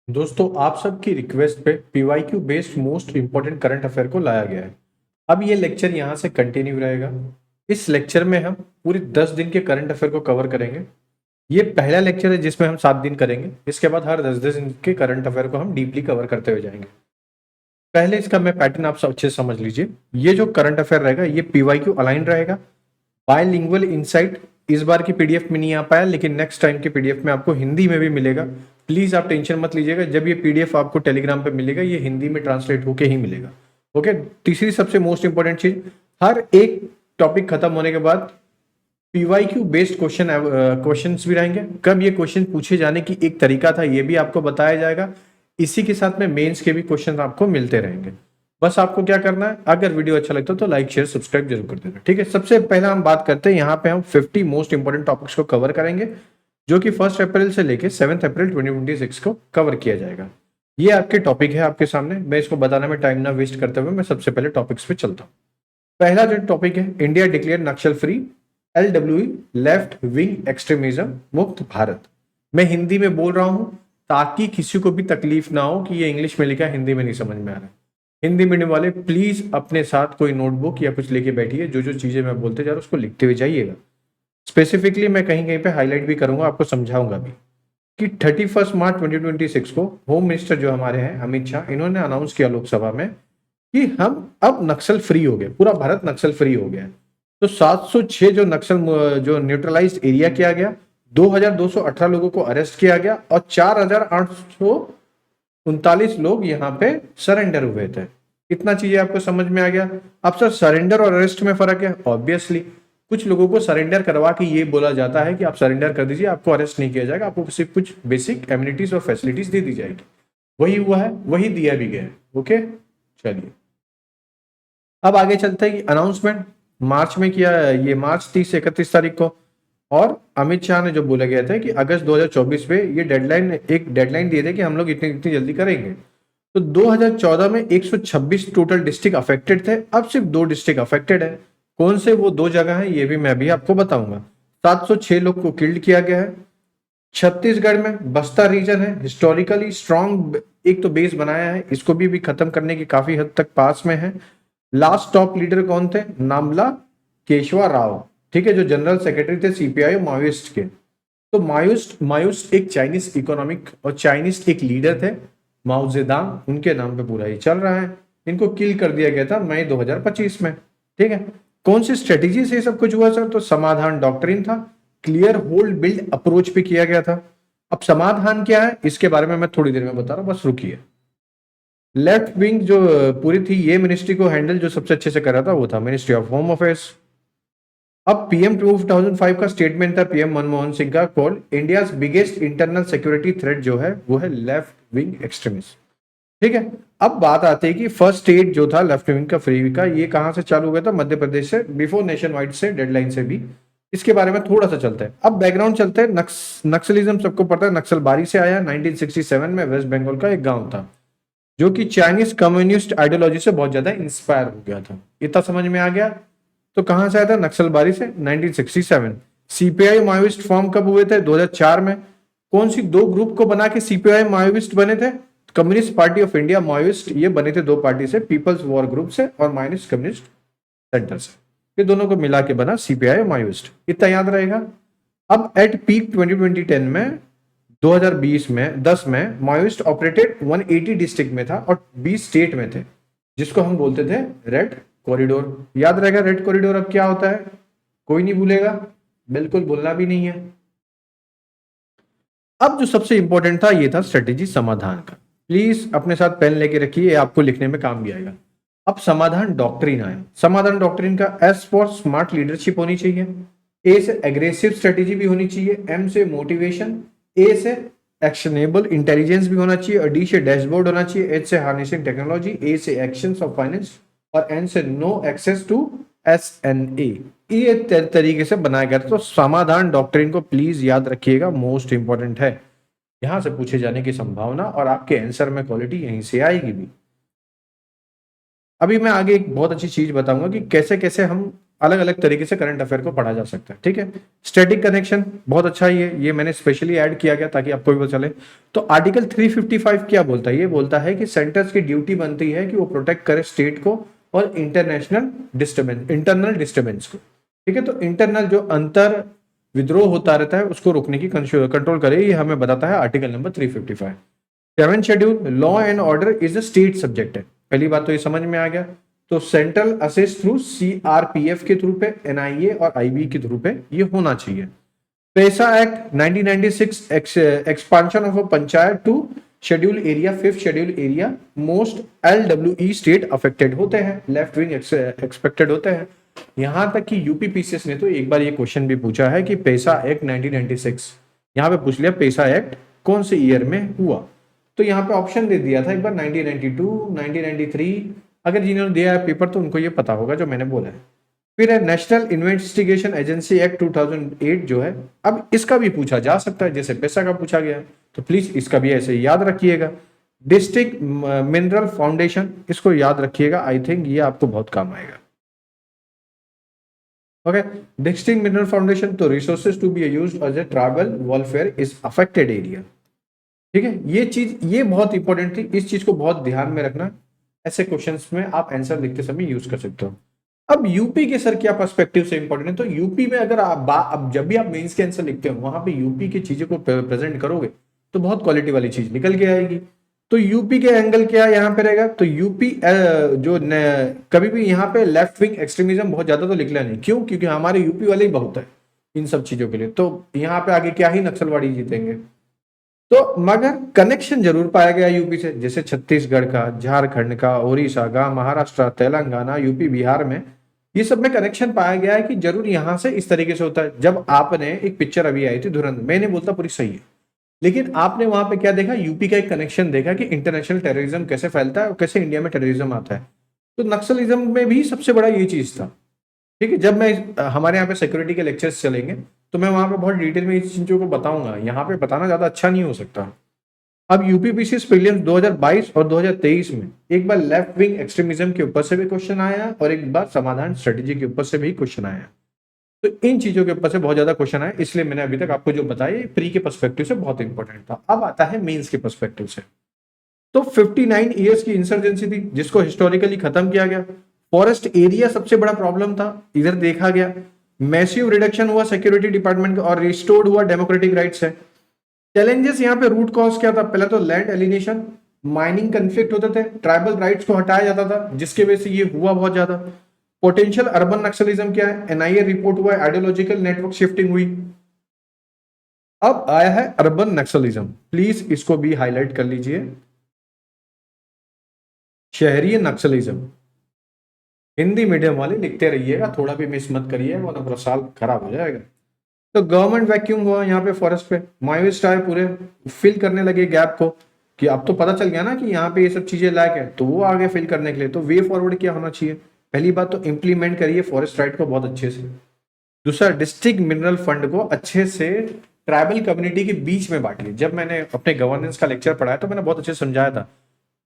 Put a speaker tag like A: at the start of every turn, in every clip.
A: दोस्तों आप सबकी रिक्वेस्ट पे PYQ based most important current affair को लाया गया है। अब ये लेक्चर यहाँ से कंटिन्यू रहेगा। इस लेक्चर में हम पूरे 10 दिन के करंट अफेयर को कवर करेंगे। ये पहला लेक्चर है जिसमें हम 7 दिन करेंगे। इसके बाद हर 10 10 दिन के करंट अफेयर को हम डीपली कवर करते हुए जाएंगे। पहले इसका मैं पैटर्न आप सब अच्छे से समझ लीजिए। ये जो करंट अफेयर रहेगा ये पीवाईक्यू अलाइन रहेगा। बायलिंगुअल इनसाइट इस बार की पीडीएफ में नहीं आ पाया, लेकिन नेक्स्ट टाइम की पीडीएफ में आपको हिंदी में भी मिलेगा। प्लीज आप टेंशन मत लीजिएगा, जब ये पीडीएफ आपको टेलीग्राम पे मिलेगा ये हिंदी में ट्रांसलेट होके ही मिलेगा। ओके। तीसरी सबसे मोस्ट इंपॉर्टेंट चीज, हर एक टॉपिक खत्म होने के बाद पीवाईक्यू बेस्ड क्वेश्चंस भी रहेंगे। कब ये क्वेश्चन पूछे जाने की एक तरीका था ये भी आपको बताया जाएगा। इसी के साथ में मेंस के भी क्वेश्चन आपको मिलते रहेंगे। बस आपको क्या करना है, अगर वीडियो अच्छा लगता है तो लाइक शेयर सब्सक्राइब जरूर कर देना। ठीक है, सबसे पहला हम बात करते हैं, यहाँ पे हम 50 मोस्ट इंपोर्टेंट टॉपिक्स को कवर करेंगे जो कि 1 अप्रैल से लेके 7 अप्रैल 2026 को कवर किया जाएगा। ये आपके टॉपिक है आपके सामने। मैं इसको बताने में टाइम ना वेस्ट करते हुए मैं सबसे पहले टॉपिक्स पे चलता हूँ। पहला जो टॉपिक है, India declare Naxal free LWE left wing extremism मुक्त भारत। मैं हिंदी में बोल रहा हूं ताकि किसी को भी तकलीफ ना हो कि ये इंग्लिश में लिखा है हिंदी में नहीं समझ में आ रहा है। हिंदी मीडियम वाले प्लीज अपने साथ कोई नोटबुक या कुछ लेके बैठिए, जो जो चीजें मैं बोलते जा रहा हूं उसको लिखते हुए जाइएगा। स्पेसिफिकली मैं कहीं कहीं पे हाईलाइट भी करूंगा, आपको समझाऊंगा भी कि 31 मार्च 2026 को होम मिनिस्टर जो हमारे हैं अमित शाह, इन्होंने अनाउंस किया लोकसभा में कि हम अब नक्सल फ्री हो गए, पूरा भारत नक्सल फ्री हो गया है। तो 706 जो नक्सल जो न्यूट्रलाइज्ड एरिया किया गया, 2218 लोगों को अरेस्ट किया गया और 4839 लोग यहाँ पे सरेंडर हुए थे। इतना चीजें आपको समझ में आ गया। अब सर सरेंडर और अरेस्ट में फर्क है। ऑब्वियसली कुछ लोगों को सरेंडर करवा के ये बोला जाता है कि आप सरेंडर कर दीजिए, आपको अरेस्ट नहीं किया जाएगा, आपको सिर्फ कुछ बेसिक एम्यूनिटीज और फैसिलिटीज दे दी जाएगी। वही हुआ है, वही दिया भी गया है। ओके, चलिए अब आगे चलते हैं कि अनाउंसमेंट मार्च में किया, ये मार्च 30 से 31 तारीख को। और अमित शाह ने जो बोला गया था कि अगस्त 2024 पे ये एक डेडलाइन दिए थे कि हम लोग इतनी इतनी जल्दी करेंगे। तो 2014 में 126 टोटल डिस्ट्रिक्ट अफेक्टेड थे, अब सिर्फ 2 डिस्ट्रिक्ट अफेक्टेड है। कौन से वो 2 जगह है ये भी मैं भी आपको बताऊंगा। 706 लोग को किल्ड किया गया है। छत्तीसगढ़ में बस्तर रीजन है, हिस्टोरिकली स्ट्रॉन्ग एक तो बेस बनाया है, इसको भी खत्म करने की काफी हद तक पास में है। लास्ट टॉप लीडर कौन थे? नामला केशवा राव, ठीक है, जो जनरल सेक्रेटरी थे सीपीआई माओइस्ट के। तो माओइस्ट एक चाइनीज इकोनॉमिक और चाइनीज एक लीडर थे, माओ जेदांग, उनके नाम पे पूरा ही चल रहा है। इनको किल कर दिया गया था मई 2025 में। ठीक है, कौन सी स्ट्रेटेजी से सब कुछ हुआ सर? तो समाधान डॉक्ट्रिन था, क्लियर होल्ड बिल्ड अप्रोच पे किया गया था। अब समाधान क्या है इसके बारे में मैं थोड़ी देर में बता रहा हूं, बस रुकिए। लेफ्ट विंग जो पूरी थी, ये मिनिस्ट्री को हैंडल जो सबसे अच्छे से कर रहा था वो था मिनिस्ट्री ऑफ होम अफेयर्स। अब पीएम 2005 का स्टेटमेंट था पीएम मनमोहन सिंह का, call India's biggest internal security threat जो है वो है लेफ्ट विंग एक्सट्रीमिस्ट। ठीक है, अब बात आती है कि फर्स्ट स्टेट जो था लेफ्ट विंग का फ्री का, ये कहां से चालू हुआ था? मध्य प्रदेश से, बिफोर नेशन वाइड से डेडलाइन से भी। इसके बारे में थोड़ा सा चलते हैं। अब बैकग्राउंड चलते हैं। नक्सलिज्म सबको पता है, नक्सलबारी से आया। 1967 में वेस्ट बंगाल का एक गांव था जो कि चाइनीज कम्युनिस्ट आइडियोलॉजी से बहुत ज्यादा इंस्पायर हो गया था। इतना समझ में आ गया। तो कहां से आया था? नक्सलबारी से, 1967। सीपीआई माओइस्ट फॉर्म कब हुए थे? 2004 में। कौन सी 2 ग्रुप को बना के सीपीआई माओइस्ट बने थे? Communist party of India Maoist, ये बने थे 2 पार्टी से, पीपल्स वॉर ग्रुप से और मार्क्सिस्ट कम्युनिस्ट सेंटर से। ये दोनों को मिला के बना सीपीआई माओइस्ट। इतना याद रहेगा। अब एट पीक 2010 में 2020 में 10 में माओइस्ट ऑपरेटेड 180 डिस्ट्रिक्ट में था और 20 स्टेट में थे, जिसको हम बोलते थे रेड कॉरिडोर। याद रहेगा रेड कॉरिडोर अब क्या होता है? कोई नहीं भूलेगा, बिल्कुल भूलना भी नहीं है। अब जो सबसे इंपॉर्टेंट था ये था स्ट्रेटेजी समाधान का। प्लीज अपने साथ पेन लेके रखिए, आपको लिखने में काम भी आएगा। अब समाधान डॉक्ट्रिन आया। समाधान डॉक्ट्रिन का एस फॉर स्मार्ट लीडरशिप होनी चाहिए, ए से एग्रेसिव स्ट्रेटेजी भी होनी चाहिए, एम से मोटिवेशन, ए से एक्शनेबल इंटेलिजेंस भी होना चाहिए और डी से डैशबोर्ड होना चाहिए, एच से हार्नेसिंग टेक्नोलॉजी, ए से एक्शंस ऑफ फाइनेंस और एन से नो एक्सेस टू SNA। ये तरीके से बनाया गया था। तो समाधान डॉक्ट्रिन को प्लीज याद रखिएगा, मोस्ट इंपॉर्टेंट है, यहां से पूछे जाने की संभावना और आपके आंसर में क्वालिटी यहीं से आएगी भी। अभी मैं आगे एक बहुत अच्छी चीज बताऊंगा कि कैसे कैसे हम अलग अलग तरीके से करंट अफेयर को पढ़ा जा सकता है। ठीक है, स्टैटिक कनेक्शन बहुत अच्छा ही है, ये मैंने स्पेशली ऐड किया गया ताकि आपको भी पता चले। तो आर्टिकल 355 क्या बोलता है? ये बोलता है कि सेंटर्स की ड्यूटी बनती है कि वो प्रोटेक्ट करे स्टेट को और इंटरनल डिस्टर्बेंस को। ठीक है, तो इंटरनल जो अंतर विद्रोह होता रहता है उसको रोकने की कंट्रोल करे, ये हमें बताता है article number 355। Seven schedule, law and order is a state subject है। पहली बात तो ये समझ में आ गया। तो सेंट्रल असेस थ्रू सीआरपीएफ के थ्रू पे, एनआईए और आईबी के थ्रू पे ये होना चाहिए। PESA act 1996 expansion of a panchayat to schedule area, fifth schedule area, most LWE state affected होते हैं, लेफ्ट विंग एक्सपेक्टेड होते हैं। यहां तक कि यूपीपीसीएस ने तो एक बार ये क्वेश्चन भी पूछा है कि पैसा एक्ट 1996, यहां पे पूछ लिया पैसा एक्ट कौन से ईयर में हुआ। तो यहाँ पे ऑप्शन दे दिया था एक बार 1992, 1993। अगर जिन्होंने दिया है पेपर तो उनको ये पता होगा जो मैंने बोला है। फिर है नेशनल इन्वेस्टिगेशन एजेंसी एक्ट 2008 जो है, अब इसका भी पूछा जा सकता है जैसे पैसा का पूछा गया है, तो प्लीज इसका भी ऐसे याद रखिएगा। डिस्ट्रिक्ट मिनरल फाउंडेशन, इसको याद रखिएगा, आई थिंक ये आपको बहुत काम आएगा। ओके, डिस्ट्रिक्ट मिनरल फाउंडेशन, तो resources to be used as a tribal welfare is affected area. ठीक है, ये चीज ये बहुत इंपॉर्टेंट थी, इस चीज को बहुत ध्यान में रखना, ऐसे क्वेश्चंस में आप आंसर लिखते समय यूज कर सकते हो। अब यूपी के सर क्या पर्सपेक्टिव से इंपॉर्टेंट है, तो यूपी में अगर आप अब जब भी आप मेंस के आंसर लिखते हो वहां पे यूपी की चीजों को प्रेजेंट करोगे तो बहुत क्वालिटी वाली चीज निकल के आएगी। तो यूपी के एंगल क्या यहाँ पे रहेगा, तो यूपी कभी भी यहाँ पे लेफ्ट विंग एक्सट्रीमिज्म बहुत ज्यादा तो निकला नहीं, क्यों? क्योंकि हमारे यूपी वाले ही बहुत है इन सब चीजों के लिए, तो यहाँ पे आगे क्या ही नक्सलवाड़ी जीतेंगे। तो मगर कनेक्शन जरूर पाया गया यूपी से, जैसे छत्तीसगढ़ का, झारखंड का, उड़ीसा का, महाराष्ट्र, तेलंगाना, यूपी, बिहार में, ये सब में कनेक्शन पाया गया है कि जरूर यहां से इस तरीके से होता है। जब आपने एक पिक्चर अभी आई थी धुरंधर, मैं नहीं बोलता पूरी सही है, लेकिन आपने वहां पे क्या देखा, यूपी का एक कनेक्शन देखा कि इंटरनेशनल टेररिज्म कैसे फैलता है और कैसे इंडिया में टेररिज्म आता है। तो नक्सलिज्म में भी सबसे बड़ा ये चीज था। ठीक है, जब मैं हमारे यहाँ पे सिक्योरिटी के लेक्चर्स चलेंगे तो मैं वहां पे बहुत डिटेल में इस चीजों को बताऊंगा, यहाँ पे बताना ज्यादा अच्छा नहीं हो सकता। अब यूपीपीसीएस प्रीलिम्स 2022 और 2023 में एक बार लेफ्ट विंग एक्सट्रीमिज्म के ऊपर से भी क्वेश्चन आया और एक बार समाधान स्ट्रेटेजी के ऊपर से भी क्वेश्चन आया। तो इन चीजों के ऊपर से बहुत ज्यादा क्वेश्चन आए, इसलिए मैंने अभी तक आपको जो बताया प्री के पर्सपेक्टिव से बहुत इंपॉर्टेंट था। अब आता है मेंस के पर्सपेक्टिव से। तो 59 ईयर्स की इंसर्जेंसी थी जिसको हिस्टोरिकली खत्म किया गया। फॉरेस्ट एरिया सबसे बड़ा प्रॉब्लम था, इधर देखा गया। मैसिव रिडक्शन हुआ सिक्योरिटी डिपार्टमेंट का और रिस्टोर्ड हुआ डेमोक्रेटिक राइट्स है। चैलेंजेस यहाँ पे रूट कॉज क्या था, पहले तो लैंड एलिनेशन, माइनिंग कन्फ्लिक्ट होते थे, ट्राइबल राइट्स को हटाया जाता था जिसके वजह से ये हुआ बहुत ज्यादा। पोटेंशियल अर्बन नक्सलिज्म क्या है, एनआईए रिपोर्ट हुआ, आइडियोलॉजिकल नेटवर्क शिफ्टिंग हुई। अब आया है अर्बन नक्सलिज्म, प्लीज इसको भी हाईलाइट कर लीजिए। शहरी नक्सलिज्म, हिंदी मीडियम वाले लिखते रहिएगा, थोड़ा भी मिस मत करिए वरना पूरा साल खराब हो जाएगा। तो गवर्नमेंट वैक्यूम हुआ यहाँ पे फॉरेस्ट पे, माओइस्ट आए पूरे फिल करने लगे गैप को, कि अब तो पता चल गया ना कि यहाँ पे ये सब चीजें लैक है, तो वो आगे फिल करने के लिए तो वे फॉरवर्ड क्या होना चाहिए। पहली बात तो इम्प्लीमेंट करिए फॉरेस्ट राइट को बहुत अच्छे से। दूसरा, डिस्ट्रिक्ट मिनरल फंड को अच्छे से ट्राइबल कम्युनिटी के बीच में बांटिए। जब मैंने अपने गवर्नेंस का लेक्चर पढ़ाया तो मैंने बहुत अच्छे से समझाया था,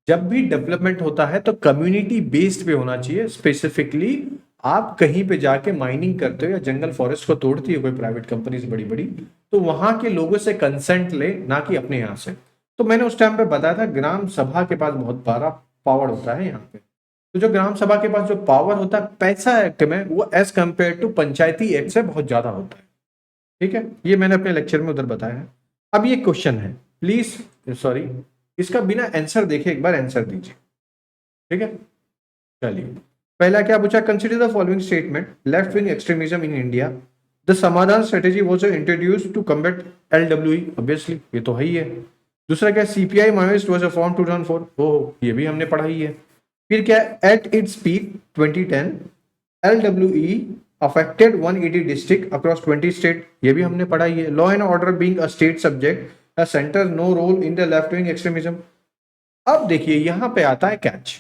A: जब भी डेवलपमेंट होता है तो कम्युनिटी बेस्ड पे होना चाहिए। स्पेसिफिकली आप कहीं पे जाके माइनिंग करते हो या जंगल फॉरेस्ट को तोड़ती है कोई प्राइवेट कंपनीज बड़ी बड़ी, तो वहां के लोगों से कंसेंट ले, ना कि अपने यहाँ से। तो मैंने उस टाइम पे बताया था ग्राम सभा के पास बहुत बड़ा पावर होता है यहाँ पे। तो जो ग्राम सभा के पास जो पावर होता है पैसा एक्ट में, वो as compare to Panchayati act से बहुत ज्यादा होता है। ठीक है, ये मैंने अपने लेक्चर में उधर बताया है। अब ये क्वेश्चन है, प्लीज सॉरी, इसका बिना आंसर देखे एक बार आंसर दीजिए। ठीक है, चलिए पहला क्या पूछा, consider the following statement, left wing extremism in India, the Samadhan strategy was introduced to combat LWE, obviously ये तो है ही है। दूसरा क्या, सीपीआई माओइस्ट वाज फॉर्म 2004, ओ ये भी हमने पढ़ा ही है। फिर क्या, at its peak 2010 LWE affected 180 district across 20 state, ये भी हमने पढ़ा ही है। Law and order being a state subject, centre no role in the left wing extremism. अब देखिए यहां पे आता है कैच,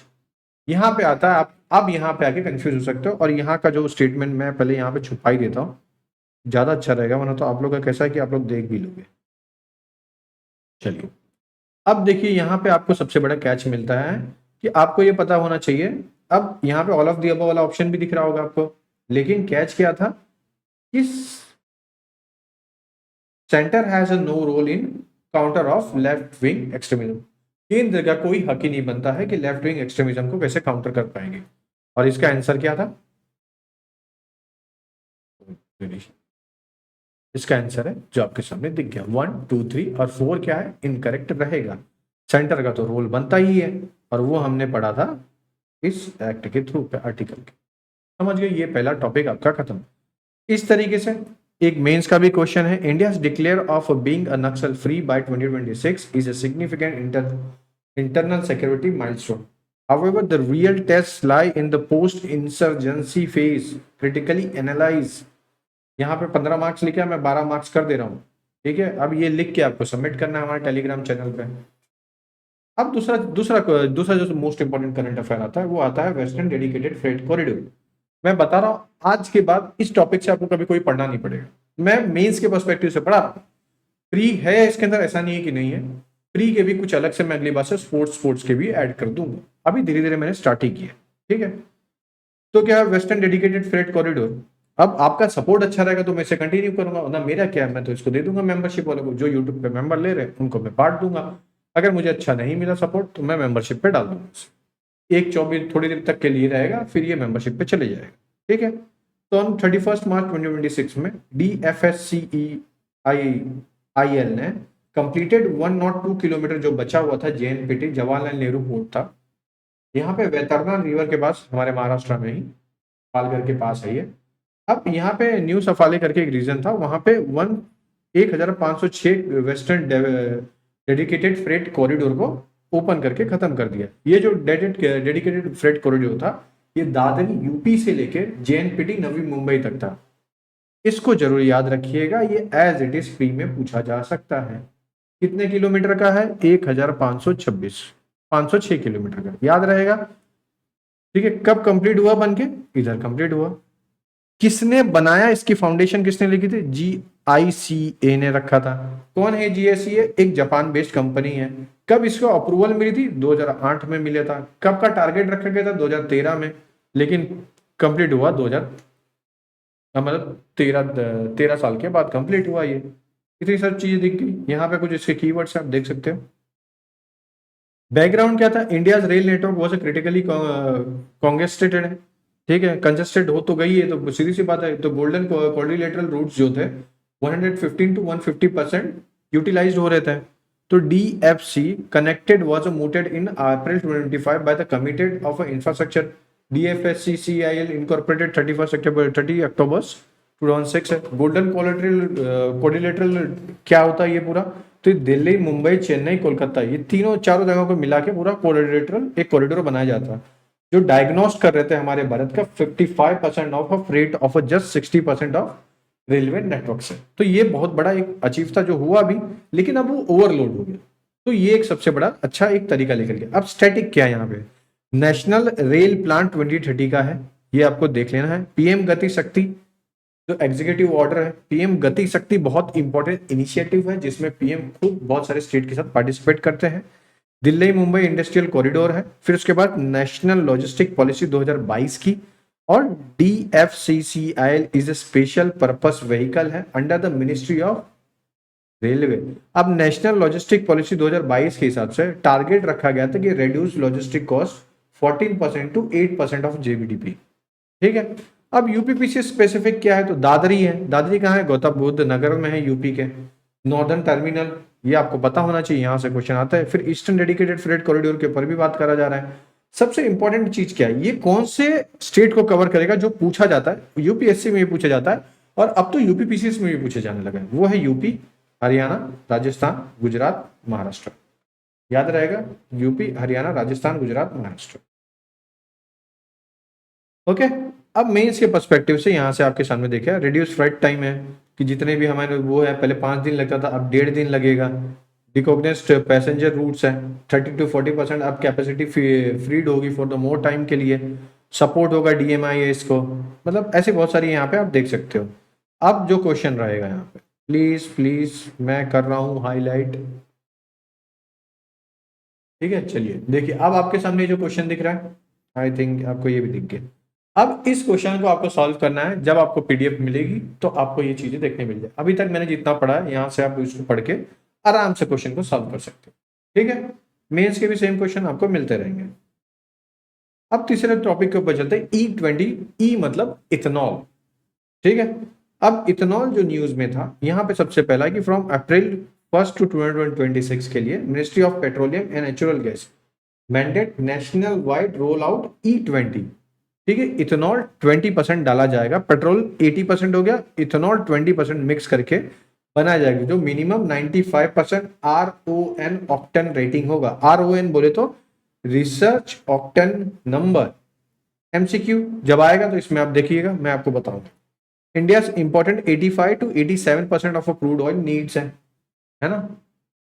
A: यहां पे आता है आप यहां पे आके कंफ्यूज हो सकते हो, और यहां का जो स्टेटमेंट मैं पहले यहां पे छुपा ही देता हूं, ज्यादा अच्छा रहेगा, वरना तो आप लोग का कैसा है कि आप लोग देख भी लोगे। चलिए अब देखिए यहां पे आपको सबसे बड़ा कैच मिलता है कि आपको ये पता होना चाहिए। अब यहाँ पे ऑल ऑफ द अबव वाला ऑप्शन भी दिख रहा होगा आपको, लेकिन कैच क्या था कि centre has no role in counter of left wing extremism. केंद्र का कोई हक ही नहीं बनता है कि लेफ्ट विंग एक्सट्रीमिज्म को कैसे काउंटर कर पाएंगे। और इसका आंसर क्या था? इसका आंसर है जो आपके सामने दिख गया, 1 2 3 और 4 क्या है? इनकरेक्ट रहेगा। सेंटर का तो रोल बनता ही है और वो हमने पढ़ा था इस एक्ट के थ्रू पे, आर्टिकल के। समझ गए? ये पहला टॉपिक आपका खत्म। इस तरीके से एक मेंस का भी क्वेश्चन है, India declare of being a Naxal free by 2026 is a significant internal security milestone. However, the real tests lie in the post-insurgency phase. Critically analyze. यहाँ पे 15 मार्क्स लिखा है, मैं 12 मार्क्स कर दे रहा हूँ। ठीक है, अब ये लिख के आपको सबमिट करना है हमारे टेलीग्राम चैनल पे। अब दूसरा दूसरा दूसरा जो मोस्ट इंपॉर्टेंट करंट अफेयर आता है वो आता है वेस्टर्न डेडिकेटेड फ्रेट कॉरिडोर। मैं बता रहा हूं आज के बाद इस टॉपिक से आपको कभी कोई पढ़ना नहीं पड़ेगा, मैं मेंस के पर्सपेक्टिव से पढ़ा रहा हूं। प्री है इसके अंदर, ऐसा नहीं है कि नहीं है। प्री के भी कुछ अलग से मैं अगली बार से स्पोर्ट्स के भी ऐड कर दूंगा, अभी धीरे धीरे मैंने स्टार्ट ही किया। ठीक है, तो क्या है वेस्टर्न डेडिकेटेड फ्रेट कॉरिडोर। अब आपका सपोर्ट अच्छा रहेगा तो मैं इसे कंटिन्यू करूंगा, ना मेरा क्या है, मैं तो इसको दे दूंगा मेंबरशिप वालों को, जो यूट्यूब पे मेंबर ले रहे हैं उनको मैं बांट दूंगा। अगर मुझे अच्छा नहीं मिला सपोर्ट तो मैं मेंबरशिप पे डाल दूंगा। एक 24 थोड़ी देर तक के लिए रहेगा, फिर ये मेंबरशिप पे चले जाएगा। ठीक है, तो हम 31 मार्च 2026 में DFSCEIL ने कंप्लीटेड 102 किलोमीटर जो बचा हुआ था JNPT जवाहरलाल नेहरू पोर्ट था, यहाँ पे वैतरना रिवर के पास, हमारे महाराष्ट्र में ही पालघर के पास है ये। अब यहाँ पे न्यू सफाले करके एक रीजन था, वहां पे 1506 वेस्टर्न डेडिकेटेड फ्रेट कॉरिडोर को ओपन करके खत्म कर दिया। ये जो डेडिकेटेड फ्रेट कॉरिडोर था ये दादरी यूपी से लेके JNPT नवी मुंबई तक था। इसको जरूर याद रखिएगा, ये एज इट इज प्री में पूछा जा सकता है। कितने किलोमीटर का है? 1526, 506 किलोमीटर का, याद रहेगा। ठीक है, कब कंप्लीट हुआ बनके? इधर कंप्लीट हुआ। किसने बनाया, इसकी फाउंडेशन किसने लिखी थी? GICA ने रखा था। कौन है GICA? एक जापान बेस्ड कंपनी है। कब इसको अप्रूवल मिली थी? 2008 में मिला था। कब का टारगेट रखा गया था? 2013 में, लेकिन कंप्लीट हुआ 2000, मतलब 13 साल के बाद कंप्लीट हुआ ये। इतनी सब चीजें दिख गई। यहाँ पे कुछ इसके कीवर्ड्स आप देख सकते हो। बैकग्राउंड क्या था? India's rail network was critically congested है। ठीक है, कंजेस्टेड हो तो गई है, तो सीधी सी बात है। तो गोल्डन क्वाड्रिलेटरल रूट्स जो थे 115 to 150% यूटिलाइज हो रहे थे। तो DFC connected was mooted in April 2025 by the committed of infrastructure DFSCCIL incorporated 30 अक्टूबर 2006 है। गोल्डन क्वाड्रिलेटरल क्या होता है ये पूरा? तो दिल्ली, मुंबई, चेन्नई, कोलकाता, ये तीनों चारों जगहों को मिला के पूरा क्वाड्रिलेटरल एक कॉरिडोर बनाया जाता है, जो डायग्नोस्ट कर रहे थे हमारे भारत का 55% of freight of just 60% of railway network से। तो ये बहुत बड़ा एक अचीव था जो हुआ भी, लेकिन अब वो ओवरलोड हो गया। तो ये एक सबसे बड़ा अच्छा एक तरीका लेकर गया। अब स्टैटिक क्या है यहाँ पे? नेशनल रेल प्लान 2030 का है, ये आपको देख लेना है। PM गति शक्ति जो एग्जीक्यूटिव ऑर्डर है, PM गति शक्ति बहुत इंपॉर्टेंट इनिशिएटिव है जिसमें PM खुद बहुत सारे स्टेट के साथ पार्टिसिपेट करते हैं। दिल्ली मुंबई इंडस्ट्रियल कॉरिडोर है। फिर उसके बाद नेशनल लॉजिस्टिक पॉलिसी 2022 की, और DFCCIL is a special purpose vehicle है under the ministry of railway. अब नेशनल लॉजिस्टिक पॉलिसी 2022 के हिसाब से टारगेट रखा गया था कि reduce logistic cost 14% to 8% of GDP। ठीक है, अब यूपीपीसी स्पेसिफिक क्या है? तो दादरी है। दादरी कहाँ है? गौतम बुद्ध नगर में है यूपी के। नॉर्दर्न टर्मिनल, ये आपको पता होना चाहिए, यहां से क्वेश्चन आता है। फिर ईस्टर्न डेडिकेटेड फ्रेट कॉरिडोर के ऊपर भी बात करा जा रहा है। सबसे इंपॉर्टेंट चीज क्या है? ये कौन से स्टेट को कवर करेगा? जो पूछा जाता है यूपीएससी में भी पूछा जाता है, और अब तो यूपीपीसीएस में भी पूछे जाने लगा है। वो है यूपी, हरियाणा, राजस्थान, गुजरात, महाराष्ट्र। याद रहेगा, यूपी, हरियाणा, राजस्थान, गुजरात, महाराष्ट्र। ओके, अब मेंस के पर्सपेक्टिव से यहां से आपके सामने देखा रिड्यूस फ्लाइट टाइम है कि जितने भी हमारे वो है, पहले 5 दिन लगता था, अब 1.5 दिन लगेगा। डिकॉग्नाइज्ड पैसेंजर रूट्स है 30 to 40%, अब कैपेसिटी फ्रीड होगी फॉर द मोर टाइम के लिए। सपोर्ट होगा DMIS को, मतलब ऐसे बहुत सारी यहाँ पे आप देख सकते हो। अब जो क्वेश्चन रहेगा यहाँ पे, प्लीज प्लीज मैं कर रहा हूँ हाईलाइट। ठीक है, चलिए देखिए, अब आपके सामने जो क्वेश्चन दिख रहा है, आई थिंक आपको ये भी दिख गया। अब इस क्वेश्चन को आपको सॉल्व करना है, जब आपको पीडीएफ मिलेगी तो आपको ये चीजें देखने मिल जाए। अभी तक मैंने जितना पढ़ा है यहाँ से आप इसको पढ़ के आराम से क्वेश्चन को सॉल्व कर सकते हो, ठीक है। मेंस के भी सेम क्वेश्चन आपको मिलते रहेंगे। अब तीसरे टॉपिक के ऊपर चलते हैं, E20। ई मतलब इथेनॉल, ठीक है। अब इथेनॉल जो न्यूज में था यहाँ पे सबसे पहला कि फ्रॉम अप्रैल 1 टू 2026 के लिए ministry of petroleum and natural gas mandate national wide roll out E20, ठीक है। इथेनॉल 20% डाला जाएगा, पेट्रोल 80% हो गया, इथेनॉल 20% मिक्स करके बनाया जाएगा, जो मिनिमम 95% RON ऑक्टेन रेटिंग होगा। RON बोले तो रिसर्च ऑक्टेन नंबर। MCQ जब आएगा तो इसमें आप देखिएगा, मैं आपको बताऊंगा। India important 85 to 87% of crude oil needs है ना।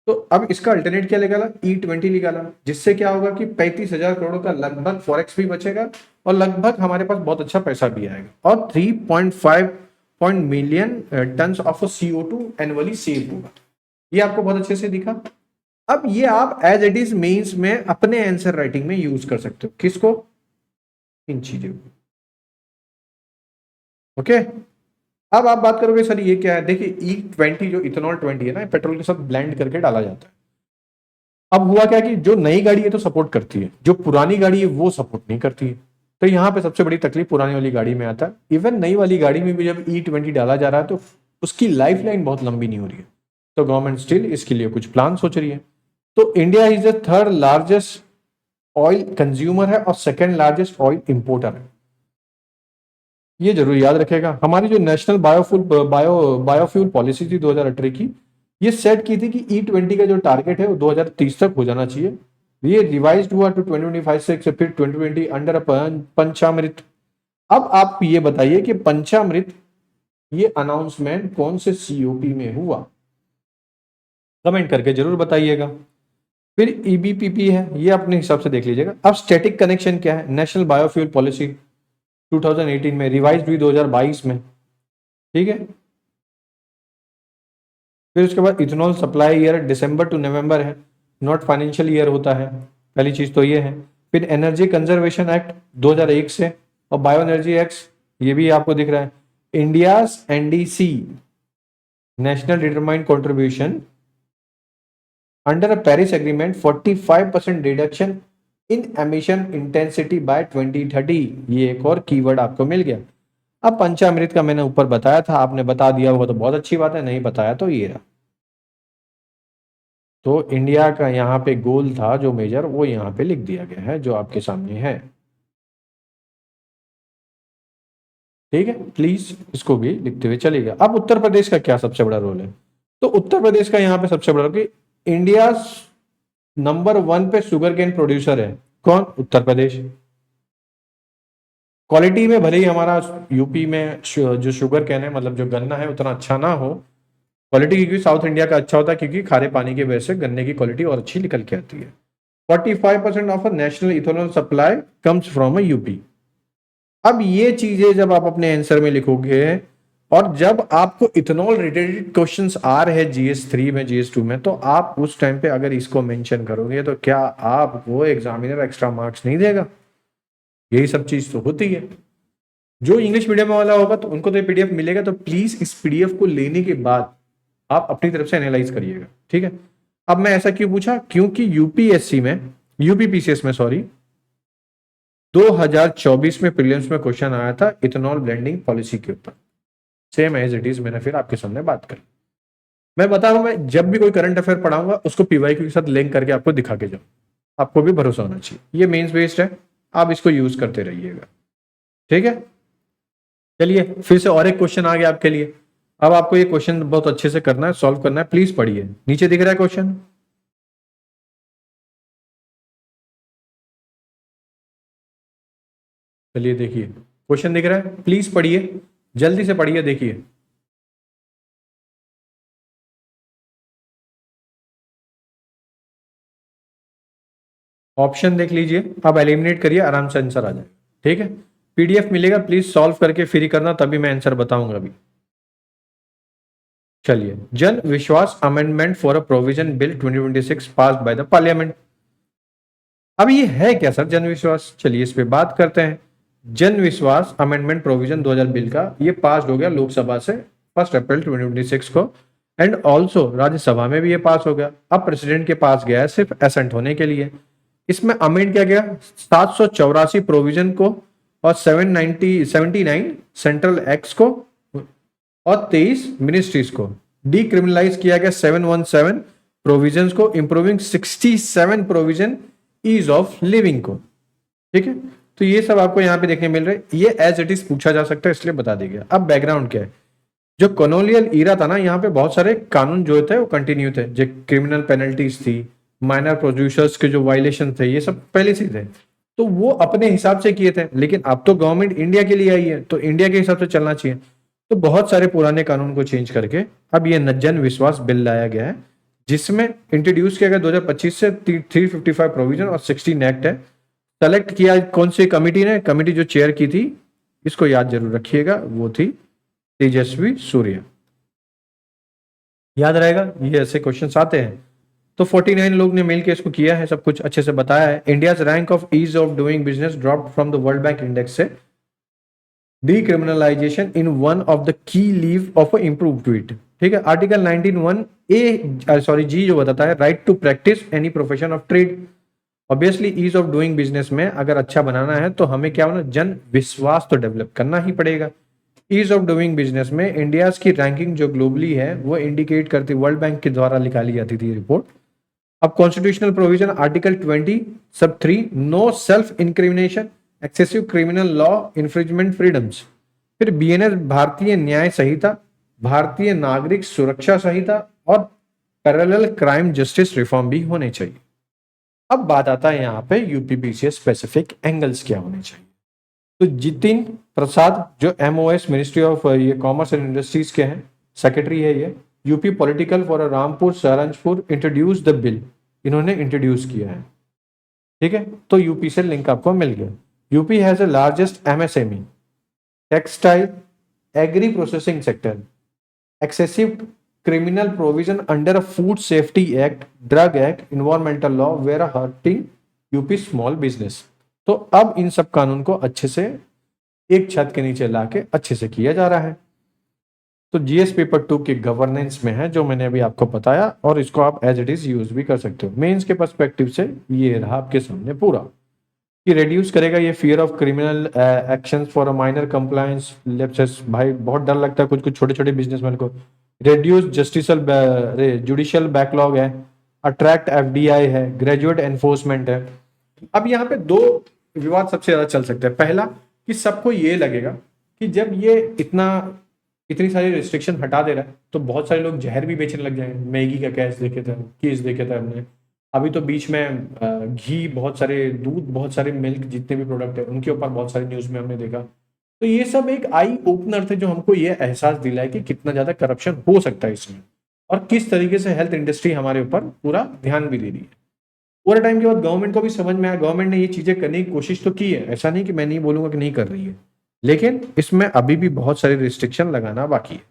A: तो अब इसका अल्टरनेट क्या निकाला, E20 निकाला, जिससे क्या होगा कि 35,000 करोड़ का लगभग फॉरेक्स भी बचेगा और लगभग हमारे पास बहुत अच्छा पैसा भी आएगा, और 3.5 million tonne of CO2 annually save होगा। ये आपको बहुत अच्छे से दिखा। अब ये आप एज इट इज मेंस में अपने आंसर राइटिंग में यूज कर सकते हो, किसको, इन चीजों को, ओके। अब आप बात करोगे सर ये क्या है, देखिए E20 जो इथेनॉल 20 है ना, पेट्रोल के साथ ब्लेंड करके डाला जाता है। अब हुआ क्या कि जो नई गाड़ी है तो सपोर्ट करती है, जो पुरानी गाड़ी है वो सपोर्ट नहीं करती है। तो यहाँ पे सबसे बड़ी तकलीफ पुरानी वाली गाड़ी में आता है। इवन नई वाली गाड़ी में भी जब E20 डाला जा रहा है तो उसकी लाइफ लाइन बहुत लंबी नहीं हो रही है, तो गवर्नमेंट स्टिल इसके लिए कुछ प्लान सोच रही है। तो India is the third largest oil consumer है और सेकेंड लार्जेस्ट ऑयल इंपोर्टर है, ये जरूर याद रखेगा। हमारी जो नेशनल बायोफ्यूल पॉलिसी थी 2018 की, ये सेट की थी कि E20 का जो टारगेट है वो 2030 तक हो जाना चाहिए। ये रिवाइज्ड हुआ टू 2025 से फिर 2020 अंडर पंचामृत। अब आप ये बताइए कि पंचामृत ये अनाउंसमेंट कौन से COP में हुआ, कमेंट करके जरूर बताइएगा। फिर EBPP है, ये अपने हिसाब से देख लीजिएगा। अब स्टैटिक कनेक्शन क्या है, नेशनल बायोफ्यूल पॉलिसी 2018 में, रिवाइज हुई 2022 में, ठीक है। फिर उसके बाद ethanol supply year December to November है, नॉट फाइनेंशियल ईयर होता है, पहली चीज तो ये है। फिर एनर्जी कंजर्वेशन एक्ट 2001 से, और बायो एनर्जी एक्ट ये भी आपको दिख रहा है। India's NDC national determined contribution under a Paris agreement 45% reduction in emission intensity bye 2030, ये एक और कीवर्ड आपको मिल गया। अब पंचामृत का मैंने ऊपर बताया था, आपने बता दिया होगा तो बहुत अच्छी बात है, नहीं बताया तो ये रहा। तो इंडिया का यहाँ पे गोल था जो मेजर, वो यहाँ पे लिख दिया गया है जो आपके सामने है, ठीक है। प्लीज इसको भी लिखते हुए चलिएगा। अब उत्तर प्रदेश का क्या सबसे बड़ा रोल है, तो उत्तर प्रदेश का यहाँ पे सबसे बड़ा कि इंडिया नंबर 1 पे शुगर केन प्रोड्यूसर है, कौन, उत्तर प्रदेश। क्वालिटी में भले ही हमारा यूपी में जो शुगर केन है, मतलब जो गन्ना है, उतना अच्छा ना हो क्वालिटी, क्योंकि साउथ इंडिया का अच्छा होता है, क्योंकि खारे पानी की वजह से गन्ने की क्वालिटी और अच्छी निकल के आती है। 45% of national ethanol supply comes from UP. अब ये चीजें जब आप अपने आंसर में लिखोगे, और जब आपको इथेनॉल रिलेटेड क्वेश्चंस आ रहे हैं GS3 में, GS2 में, तो आप उस टाइम पे अगर इसको मेंशन करोगे तो क्या आपको एग्जामिनर एक्स्ट्रा मार्क्स नहीं देगा? यही सब चीज तो होती है। जो इंग्लिश मीडियम वाला होगा तो उनको तो PDF मिलेगा, तो प्लीज इस PDF को लेने के बाद आप अपनी तरफ से एनालाइज करिएगा, ठीक है। अब मैं ऐसा क्यों पूछा, क्योंकि UPSC में, UPPCS में सॉरी, 2024 में प्रीलिम्स में क्वेश्चन आया था इथेनॉल ब्लेंडिंग पॉलिसी के ऊपर, सेम एज इट इज मैंने फिर आपके सामने बात करी। मैं बता रहा हूं, मैं जब भी कोई करंट अफेयर पढ़ाऊंगा उसको PYQ के साथ लिंक करके आपको दिखा के जाऊं, आपको भी भरोसा होना चाहिए। ये मेंस बेस्ड है, आप इसको यूज करते रहिएगा, ठीक है। चलिए फिर से और एक क्वेश्चन आ गया आपके लिए। अब आपको ये क्वेश्चन बहुत अच्छे से करना है, सॉल्व करना है, प्लीज पढ़िए। नीचे दिख रहा है क्वेश्चन, चलिए देखिए क्वेश्चन दिख रहा है, प्लीज पढ़िए, जल्दी से पढ़िए, देखिए। ऑप्शन देख लीजिए, अब एलिमिनेट करिए, आराम से आंसर आ जाए, ठीक है। PDF मिलेगा, प्लीज सॉल्व करके फ्री करना, तभी मैं आंसर बताऊंगा अभी। चलिए, जन विश्वास amendment for a provision bill 2026 pass by the parliament. अब ये है क्या सर जन विश्वास, चलिए इस पे बात करते हैं। जन विश्वास अमेंडमेंट प्रोविजन 2000 बिल का ये पास हो गया लोकसभा से 1 अप्रैल 2026 को, एंड ऑल्सो राज्यसभा में भी ये पास हो गया। अब प्रेसिडेंट के पास गया है सिर्फ एसेंट होने के लिए। इसमें अमेंड किया गया 784 प्रोविजन को और 79 सेंट्रल एक्ट्स को और 23 मिनिस्ट्रीज को। डीक्रिमिनलाइज किया गया 717 प्रोविजंस को, improving 67 provision ease of living को। ठीक है, तो ये सब आपको यहाँ पे देखने मिल रहे हैं। ये एज इट इज पूछा जा सकता है इसलिए बता दिया गया। अब बैकग्राउंड क्या है, जो कॉलोनियल ईरा था ना, यहाँ पे बहुत सारे कानून जो थे वो कंटिन्यू थे, जो क्रिमिनल पेनल्टीज थी, माइनर प्रोड्यूसर्स के जो वायलेशन थे, ये सब पहले से थे, तो वो अपने हिसाब से किए थे। लेकिन अब तो गवर्नमेंट इंडिया के लिए आई है तो इंडिया के हिसाब से चलना चाहिए, तो बहुत सारे पुराने कानून को चेंज करके अब ये जन विश्वास बिल लाया गया है, जिसमें इंट्रोड्यूस किया गया 2025 से 355 प्रोविजन और 16 एक्ट है। सेलेक्ट किया कौन सी कमिटी ने, कमिटी जो चेयर की थी, इसको याद जरूर रखिएगा, वो थी तेजस्वी सूर्य। याद रहेगा, ये ऐसे क्वेश्चंस आते हैं। तो 49 लोग ने मिलकर इसको किया है, सब कुछ अच्छे से बताया है। India's rank of ease of doing business dropped from the world bank index से decriminalisation in one of the key leave of improve to it. ठीक है, आर्टिकल 19(1) जी जो बताता है right to practice any profession of trade. Obviously ease of doing business में अगर अच्छा बनाना है तो हमें क्या होना, जन विश्वास तो डेवलप करना ही पड़ेगा। ईज ऑफ डूइंग बिजनेस में इंडिया की रैंकिंग जो ग्लोबली है वो इंडिकेट करती, वर्ल्ड बैंक के द्वारा निकाली जाती थी रिपोर्ट। अब constitutional provision article 20 sub 3, no self incrimination, excessive criminal law, infringement freedoms. फिर बीएनएस भारतीय न्याय संहिता, भारतीय नागरिक सुरक्षा संहिता और पैरेलल क्राइम जस्टिस रिफॉर्म भी होने चाहिए। अब बात आता है यहाँ पे यूपीपीसीएस स्पेसिफिक एंगल्स क्या होने चाहिए। तो जितिन प्रसाद जो एमओएस मिनिस्ट्री ऑफ ये कॉमर्स एंड इंडस्ट्रीज के हैं, सेक्रेटरी है ये, UP political for Rampur Saharanpur introduce the bill, इन्होंने इंट्रोड्यूस किया है। ठीक है, तो यूपी से लिंक आपको मिल गया। UP has the largest MSME, textile, agri processing sector, excessive criminal provision under a food safety act, drug act, environmental law were hurting UP small business. तो अब इन सब कानून को अच्छे से एक छत के नीचे लाके अच्छे से किया जा रहा है। तो जीएस पेपर 2 के गवर्नेंस में है जो मैंने अभी आपको बताया, और इसको आप एज इट इज यूज भी कर सकते हो। मेंस के पर्सपेक्टिव से ये रहा आपके सामने पूरा कि रिड्यूस करेगा ये fear of criminal actions for a minor compliance lapses. भाई बहुत डर लगता है कुछ कुछ छोटे छोटे बिजनेसमैन को। रिड्यूस जुडिशियल बैकलॉग है, अट्रैक्ट एफडीआई है, ग्रेजुएट एनफोर्समेंट है। अब यहाँ पे दो विवाद सबसे ज्यादा चल सकते हैं। पहला कि सबको ये लगेगा कि जब ये इतनी सारी रिस्ट्रिक्शन हटा दे रहा है तो बहुत सारे लोग जहर भी बेचने लग जाएंगे। मैगी का केस देखे थे हमने, अभी तो बीच में घी, बहुत सारे दूध, बहुत सारे मिल्क, जितने भी प्रोडक्ट है उनके ऊपर बहुत सारी न्यूज में हमने देखा। तो ये सब एक आई ओपनर थे जो हमको ये एहसास दिलाए कि कितना ज्यादा करप्शन हो सकता है इसमें, और किस तरीके से हेल्थ इंडस्ट्री हमारे ऊपर पूरा ध्यान भी दे रही है। पूरे टाइम के बाद गवर्नमेंट को भी समझ में आया, गवर्नमेंट ने ये चीजें करने की कोशिश तो की है, ऐसा नहीं कि मैं नहीं बोलूंगा कि नहीं कर रही है, लेकिन इसमें अभी भी बहुत सारी रिस्ट्रिक्शन लगाना बाकी है।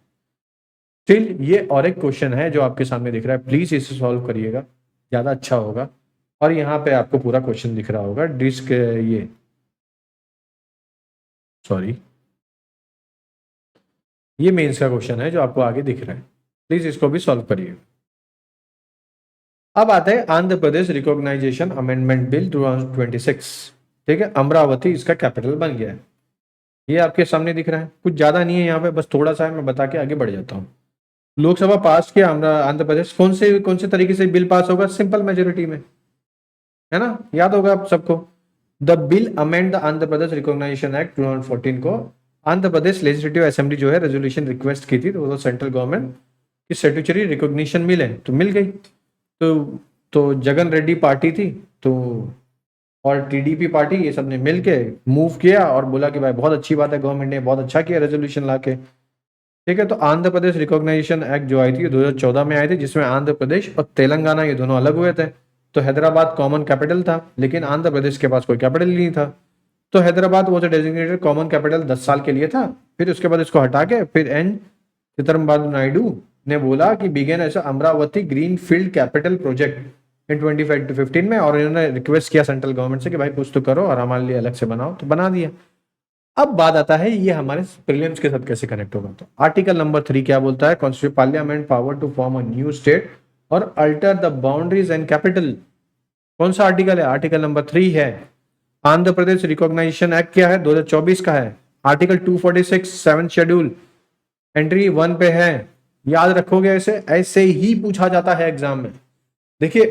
A: स्टिल ये और एक क्वेश्चन है जो आपके सामने दिख रहा है, प्लीज इसे सॉल्व करिएगा, ज्यादा अच्छा होगा। और यहाँ पे आपको पूरा क्वेश्चन दिख रहा होगा, डिस्क ये सॉरी ये मेंस का क्वेश्चन है जो आपको आगे दिख रहा है, प्लीज इसको भी सॉल्व करिए। अब आता है Andhra Pradesh recognition amendment bill 2026। ठीक है, अमरावती इसका कैपिटल बन गया है, ये आपके सामने दिख रहा है। कुछ ज्यादा नहीं है यहाँ पे, बस थोड़ा सा है, मैं बता के आगे बढ़ जाता हूँ। लोकसभा पास किया आंध्र प्रदेश, कौन से तरीके से बिल पास होगा, सिंपल मेजोरिटी में, है ना, याद होगा आप सबको। The bill amend the Andhra Pradesh recognisation act 2014 को आंध्र प्रदेश लेजिस्लेटिव असेंबली जो है रेजोल्यूशन रिक्वेस्ट की थी, तो सेंट्रल गवर्नमेंट की स्टैट्यूटरी रिकॉग्निशन मिले तो मिल गई। तो जगन रेड्डी पार्टी थी तो और टीडीपी पार्टी, ये सब ने मिल के मूव किया और बोला कि भाई बहुत अच्छी बात है, गवर्नमेंट ने बहुत अच्छा किया रेजोल्यूशन लाके। ठीक है, तो आंध्र प्रदेश रिकॉग्नाइजेशन एक्ट जो आई थी 2014 में आई थी, जिसमें आंध्र प्रदेश और तेलंगाना ये दोनों अलग हुए थे। तो हैदराबाद कॉमन कैपिटल था, लेकिन आंध्र प्रदेश के पास कोई कैपिटल नहीं था, तो हैदराबाद वो जो डेजिग्नेटेड कॉमन कैपिटल 10 साल के लिए था। फिर उसके बाद इसको हटा के फिर एन चिदम्बरम नायडू ने बोला कि बिगेन ऐसा Amravati green field capital project in 2015 में, और इन्होंने रिक्वेस्ट किया सेंट्रल गवर्नमेंट से कि भाई कुछ तो करो और हमारे लिए अलग से बनाओ, तो बना दिया। अब बात आता है ये हमारे प्रीलिम्स के साथ कैसे कनेक्ट होगा। तो आर्टिकल नंबर 3 क्या बोलता है, constitute parliament power to form a new state और alter the boundaries and capital. कौन सा आर्टिकल है, आर्टिकल नंबर 3 है। आंध्र प्रदेश रिकॉग्नाइजेशन एक्ट क्या है, 2024 का है। आर्टिकल 246 सेवन शेड्यूल एंट्री 1 पे है। याद रखोगे, ऐसे ऐसे ही पूछा जाता है एग्जाम में। देखिए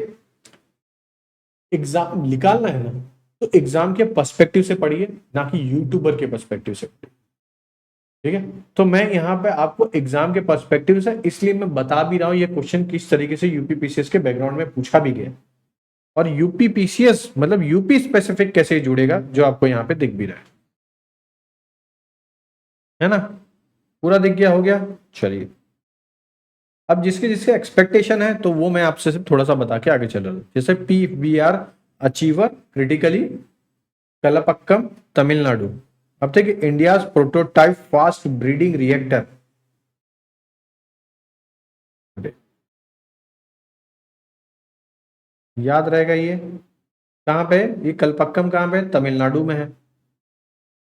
A: एग्जाम निकालना है ना, तो एग्जाम के पर्सपेक्टिव से पढ़िए, ना कि यूट्यूबर के पर्सपेक्टिव से पढ़िए। ठीक है, तो मैं यहाँ पे आपको एग्जाम के पर्सपेक्टिव से इसलिए मैं बता भी रहा हूँ ये क्वेश्चन किस तरीके से यूपी पीसीएस के बैकग्राउंड में पूछा भी गया, और यूपी पीसीएस मतलब यूपी स्पेसिफिक कैसे जुड़ेगा, जो आपको यहाँ पे दिख भी रहा है ना। पूरा दिख गया, हो गया। चलिए, अब जिसके जिसके एक्सपेक्टेशन है तो वो मैं आपसे सिर्फ थोड़ा सा बता के आगे चल रहा हूँ। जैसे PBR achiever critically Kalpakkam Tamil Nadu. अब देखिए, India prototype fast breeding reactor, याद रहेगा ये कहां पे, ये कलपक्कम कहां पे, तमिलनाडु में है।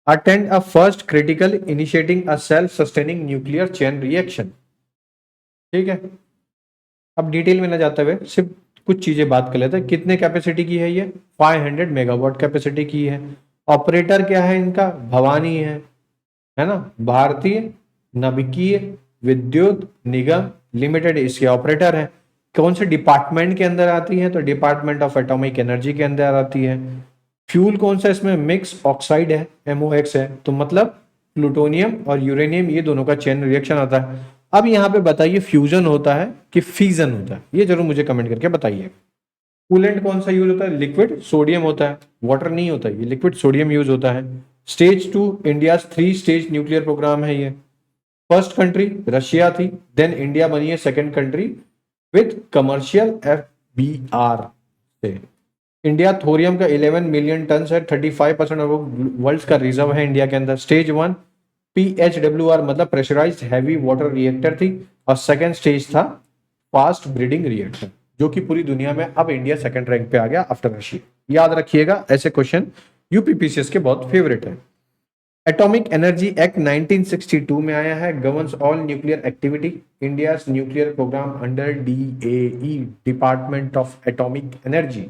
A: Attend a first critical initiating a self sustaining nuclear chain reaction. ठीक है, अब डिटेल में ना जाते हुए सिर्फ कुछ चीजें बात कर लेते हैं। कितने कैपेसिटी की है ये, 500 मेगावाट कैपेसिटी की है। ऑपरेटर क्या है इनका, भवानी है ना, भारतीय नाभिकीय विद्युत निगम लिमिटेड इसके ऑपरेटर है। कौन से डिपार्टमेंट के अंदर आती है, तो डिपार्टमेंट ऑफ एटॉमिक एनर्जी के अंदर आती है। फ्यूल कौन सा इसमें, मिक्स ऑक्साइड है, MOX है, तो मतलब प्लूटोनियम और यूरेनियम ये दोनों का चेन रिएक्शन आता है। अब यहाँ पे बताइए फ्यूजन होता है कि फीजन होता है, ये जरूर मुझे कमेंट करके बताइए। कूलेंट कौन सा यूज होता है, लिक्विड सोडियम होता है, वाटर नहीं होता, ये लिक्विड सोडियम यूज होता है। Stage 2 India 3 stage nuclear programme है ये। फर्स्ट कंट्री रशिया थी, देन इंडिया बनी है second country with commercial FBR से। इंडिया थोरियम का 11 मिलियन टन है, 35% वर्ल्ड का रिजर्व है इंडिया के अंदर। स्टेज 1 PHWR मतलब प्रेशराइज्ड हैवी वाटर रिएक्टर थी, और सेकेंड स्टेज था फास्ट ब्रीडिंग रिएक्टर, जो कि पूरी दुनिया में अब इंडिया सेकंड रैंक पे आ गया आफ्टर रशिया। याद रखिएगा, ऐसे क्वेश्चन यूपीपीसीएस के बहुत फेवरेट है। एटॉमिक एनर्जी एक्ट 1962 में आया है, governs all nuclear activity. India nuclear programme under DAE department of atomic energy.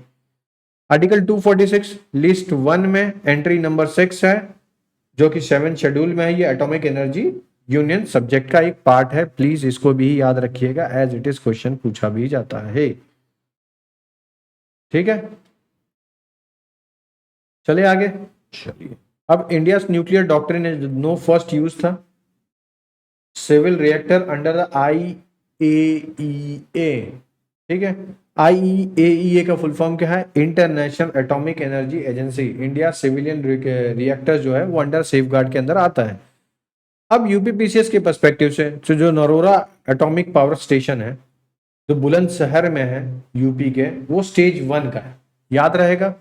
A: Article 246 list 1 में एंट्री नंबर 6 है, जो कि 7 शेड्यूल में है। ये एटॉमिक एनर्जी यूनियन सब्जेक्ट का एक पार्ट है, प्लीज इसको भी याद रखिएगा, एज इट इज क्वेश्चन पूछा भी जाता है। ठीक है, चलिए आगे। चलिए, अब India nuclear doctrine no first use था civil reactor under the IAEA। ठीक है, IAEA का फुल फॉर्म क्या है, international atomic energy agency. India civilian reactor जो है वो अंडर सेफगार्ड के अंदर आता है। अब यूपीपीसीएस के पर्सपेक्टिव से तो जो नरोरा एटॉमिक पावर स्टेशन है जो बुलंदशहर में है यूपी के, वो स्टेज 1 का है, याद रहेगा।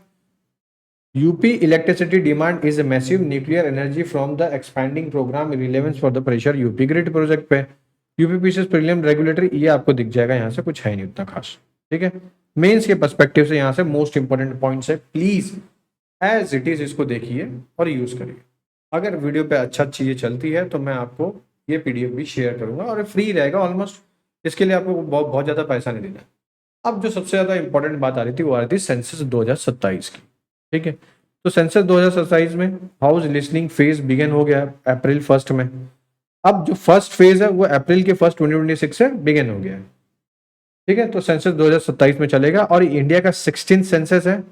A: UP electricity demand is a massive nuclear energy from the expanding program relevance for the pressure UP grid project पे। यूपीपीसीएस प्रीलिम रेगुलेटरी ये आपको दिख जाएगा, यहाँ से कुछ है नहीं उतना खास। ठीक है, मेंस के पर्सपेक्टिव से यहाँ से मोस्ट इंपोर्टेंट पॉइंट्स है, प्लीज एज इट इज इसको देखिए और यूज करिए। अगर वीडियो पे अच्छा चीजें चलती है तो मैं आपको ये PDF भी शेयर करूंगा, और फ्री रहेगा ऑलमोस्ट, इसके लिए आपको बहुत ज्यादा पैसा नहीं देना। अब जो सबसे ज्यादा इंपॉर्टेंट बात आ रही थी वो आ रही थी सेंसस 2027 की। ठीक है, तो सेंसस 2027 में हाउस लिसनिंग फेज बिगिन हो गया अप्रैल 1 में। अब जो फर्स्ट फेज है वो अप्रैल के 1 2026 से बिगिन हो गया है। ठीक है, तो सेंसस 2027 में चलेगा, और इंडिया का 16 सेंसस है,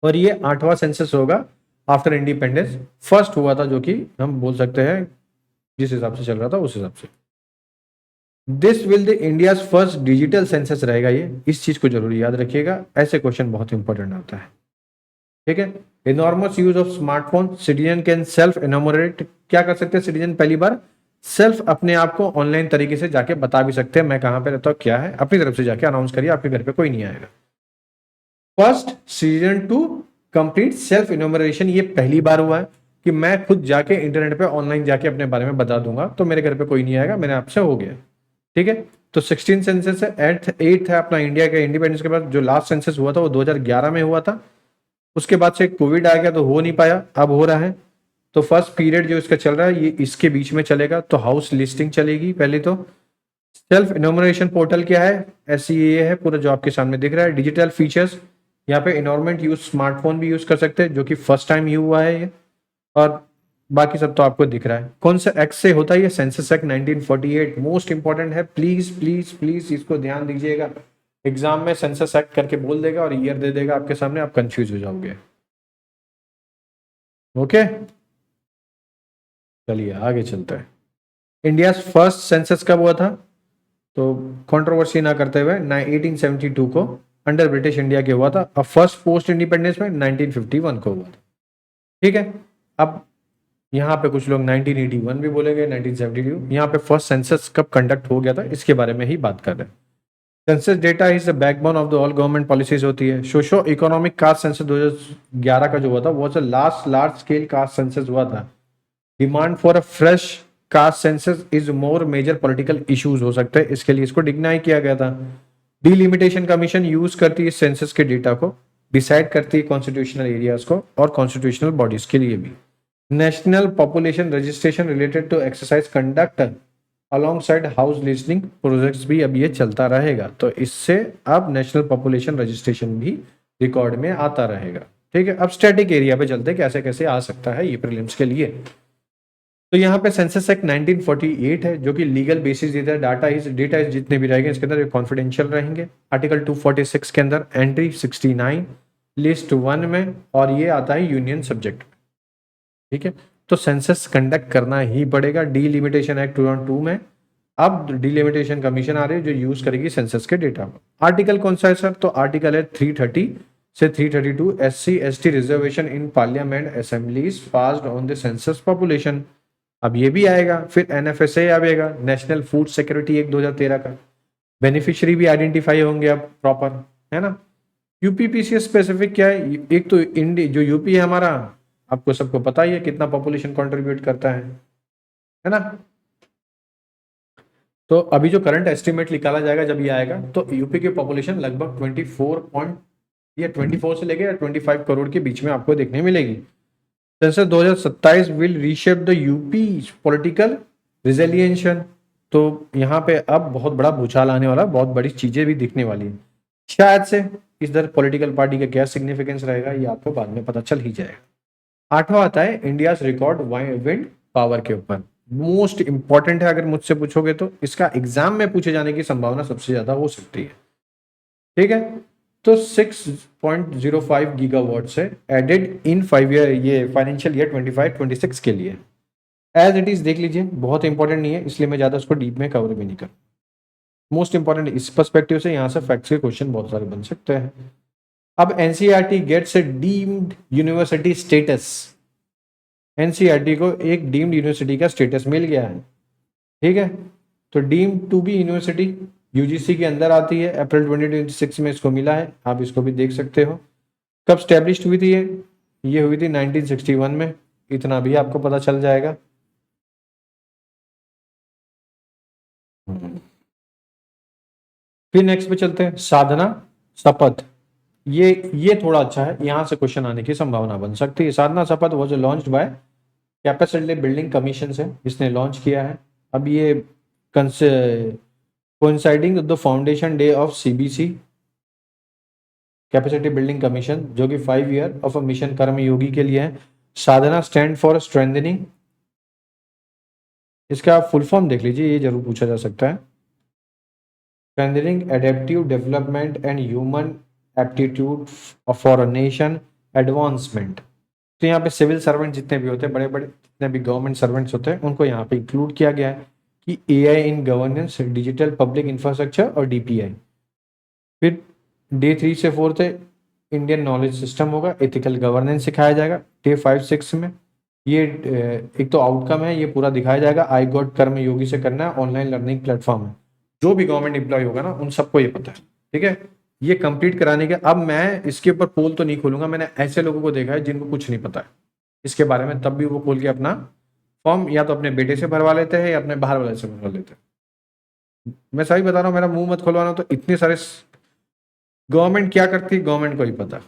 A: और ये 8वां सेंसस होगा आफ्टर इंडिपेंडेंस। फर्स्ट हुआ था, जो कि हम बोल सकते हैं जिस हिसाब से चल रहा था उस हिसाब से। This will the India first digital census रहेगा ये, इस चीज को जरूर याद रखिएगा, ऐसे क्वेश्चन बहुत इंपॉर्टेंट आता है। ठीक है, enormous use of smartphone, citizen can self enumerate. क्या कर सकते हैं सिटीजन, पहली बार सेल्फ अपने आप को ऑनलाइन तरीके से जाके बता भी सकते हैं, मैं कहां पे रहता हूं क्या है, अपनी तरफ से जाके अनाउंस करिए, आपके घर पे कोई नहीं आएगा। First citizen to complete self enumeration, ये पहली बार हुआ है कि मैं खुद जाके इंटरनेट पे ऑनलाइन जाके अपने बारे में बता दूंगा, तो मेरे घर पे कोई नहीं आएगा, मेरे आपसे हो गया। ठीक है, तो 16 सेंसस है। 8th है अपना इंडिया के इंडिपेंडेंस के बाद। जो लास्ट सेंसस हुआ था वो 2011 में हुआ था, उसके बाद से कोविड आ गया तो हो नहीं पाया, अब हो रहा है। तो फर्स्ट पीरियड जो इसका चल रहा है ये इसके बीच में चलेगा। तो हाउस लिस्टिंग चलेगी पहले। तो सेल्फ इनोमिनेशन पोर्टल क्या है, SEA है पूरा जो आपके सामने दिख रहा है। डिजिटल फीचर्स, यहाँ पे इन्वायरमेंट यूज, स्मार्टफोन भी यूज कर सकते हैं जो कि फर्स्ट टाइम ही हुआ है ये। और बाकी सब तो आपको दिख रहा है। कौन सा एक्ट से होता है ये, सेंसस एक्ट 1948 मोस्ट इंपॉर्टेंट है। प्लीज प्लीज प्लीज इसको ध्यान दीजिएगा। एग्जाम में सेंसस एक्ट करके बोल देगा और ईयर दे देगा आपके सामने, आप कंफ्यूज हो जाओगे। ओके, चलिए आगे चलते हैं। इंडिया फर्स्ट सेंसस कब हुआ था, तो कंट्रोवर्सी ना करते हुए 1872 को अंडर ब्रिटिश इंडिया के हुआ था। और फर्स्ट पोस्ट इंडिपेंडेंस में 1951 को हुआ था। ठीक है, अब यहाँ पे कुछ लोग 1981 भी बोलेंगे, 1972। यहाँ पे फर्स्ट सेंसस कब कंडक्ट हो गया था इसके बारे में ही बात कर रहे हैं। Census data is the backbone of the all government policies होती है। सोशो इकोनॉमिक कास्ट सेंसस 2011 का जो हुआ था वो last large scale caste census हुआ था। Demand for a fresh caste census is more major political issues हो सकते हैं, इसके लिए इसको डिनाई किया गया था। डिलिमिटेशन कमीशन यूज करती है सेंसस के डेटा को, डिसाइड करती है कॉन्स्टिट्यूशनल एरियाज को और कॉन्स्टिट्यूशनल बॉडीज के लिए भी। National population registration related to exercise conduct alongside house listing projects भी अब ये चलता रहेगा। तो इससे अब नेशनल पॉपुलेशन रजिस्ट्रेशन भी रिकॉर्ड में आता रहेगा। ठीक है, अब स्टैटिक एरिया पे चलते हैं कैसे कैसे आ सकता है ये प्रीलिम्स के लिए। तो यहाँ पे सेंसस एक्ट 1948 है जो कि लीगल बेसिस देता है। डेटा जितने भी रहेंगे इसके अंदर कॉन्फिडेंशियल रहेंगे। आर्टिकल 246 के अंदर एंट्री 69 लिस्ट 1 में, और ये आता है यूनियन सब्जेक्ट में। ठीक है, तो सेंसस कंडक्ट करना ही पड़ेगा। डीलिमिटेशन एक्ट 2002 में अब डीलिमिटेशन कमीशन आ रही है जो यूज करेगी सेंसस के डेटा को। आर्टिकल कौन सा है सर, तो आर्टिकल है 330 से 332 SC/ST reservation in parliament assemblies passed on the census population. अब ये भी आएगा। फिर NFSA आएगा, नेशनल फूड सिक्योरिटी एक्ट 2013 का। बेनिफिशियरी भी आइडेंटिफाई होंगे अब प्रॉपर, है ना। UPPCS स्पेसिफिक क्या है, एक तो इंडिया जो यूपी है हमारा, आपको सबको पता ही है कितना पॉपुलेशन कंट्रीब्यूट करता है ना। तो अभी जो करंट एस्टिमेट निकाला जाएगा जब ये आएगा तो यूपी की पॉपुलेशन लगभग 24 से लेके 25 करोड़ के बीच में आपको देखने मिलेगी। Census 2027 will reshape the UP political resilience. तो यहाँ पे अब बहुत बड़ा भूचाल आने वाला, बहुत बड़ी चीजें भी दिखने वाली है शायद से। इधर पॉलिटिकल पार्टी का क्या सिग्निफिकेंस रहेगा ये आपको बाद में पता चल ही जाएगा। 8वां आता है इंडिया रिकॉर्ड विंड पावर के ऊपर। मोस्ट इंपॉर्टेंट है, अगर मुझसे पूछोगे तो इसका एग्जाम में पूछे जाने की संभावना सबसे ज्यादा हो सकती है। ठीक है, तो 6.05 गीगावाट से एडेड इन 5 ईयर, ये फाइनेंशियल ईयर 25-26 के लिए। एज इट इज देख लीजिए, बहुत इंपॉर्टेंट नहीं है इसलिए मैं ज्यादा उसको डीप में कवर भी नहीं कर। मोस्ट इंपॉर्टेंट इस पर्सपेक्टिव से यहाँ से फैक्ट्स के क्वेश्चन बहुत सारे बन सकते हैं। अब NCERT gets a deemed university status. NCERT को एक डीम्ड यूनिवर्सिटी का स्टेटस मिल गया है। ठीक है, तो deemed to be university UGC के अंदर आती है। अप्रैल 2026 में इसको मिला है, आप इसको भी देख सकते हो। कब स्टैब्लिश्ड हुई थी ये हुई थी 1961 में, इतना भी आपको पता चल जाएगा। फिर नेक्स्ट पे चलते हैं, साधना शपथ। ये थोड़ा अच्छा है, यहां से क्वेश्चन आने की संभावना बन सकती है। साधना शपथ वो जो launch by capacity building commission से इसने लॉन्च किया है। अब ये coinciding the foundation day of CBC capacity building commission, जो कि 5 ईयर ऑफ अ मिशन कर्मयोगी के लिए है। साधना स्टैंड फॉर स्ट्रेंथनिंग, इसका फुल फॉर्म देख लीजिए, ये जरूर पूछा जा सकता है। Strengthening adaptive development and human aptitude for a nation advancement. तो यहाँ पे सिविल सर्वेंट जितने भी होते हैं, बड़े बड़े जितने भी गवर्नमेंट सर्वेंट्स होते हैं, उनको यहाँ पे इंक्लूड किया गया है कि AI in governance, digital public infrastructure और DPI। फिर डे 3 से 4 है इंडियन नॉलेज सिस्टम होगा, एथिकल गवर्नेंस सिखाया जाएगा। डे 5-6 में ये एक तो आउटकम है, ये पूरा दिखाया जाएगा। आई गॉट कर्म योगी से करना है, ऑनलाइन लर्निंग प्लेटफॉर्म है। जो भी गवर्नमेंट एम्प्लॉय होगा ना उन सबको ये पता है। ठीक है, ये कंप्लीट कराने के अब मैं इसके ऊपर पोल तो नहीं खोलूंगा, मैंने ऐसे लोगों को देखा है जिनको कुछ नहीं पता है इसके बारे में, तब भी वो खोल के अपना फॉर्म या तो अपने बेटे से भरवा लेते हैं या अपने बाहर वाले से भरवा लेते हैं। मैं सही बता रहा हूँ, मेरा मुंह मत खुलवाना। तो इतने सारे गवर्नमेंट क्या करती है गवर्नमेंट को ही पता,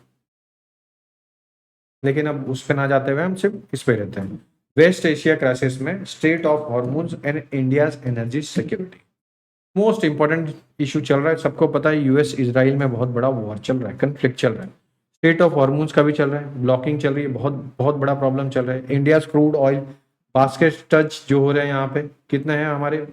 A: लेकिन अब उस पर ना जाते हुए हम सिर्फ इस पे रहते हैं। वेस्ट एशिया क्राइसिस में state of hormones and India's energy security. Most important issue चल रहा है, सबको पता है यूएस इजराइल में बहुत बड़ा वॉर चल रहा है, कंफ्लिक्ट चल रहा है। स्टेट ऑफ हॉर्मोन्स का भी चल रहा है, ब्लॉकिंग चल रही है, बहुत बहुत बड़ा प्रॉब्लम चल रहा है। India crude oil basket touch जो हो रहे हैं यहाँ पे कितने हैं हमारे,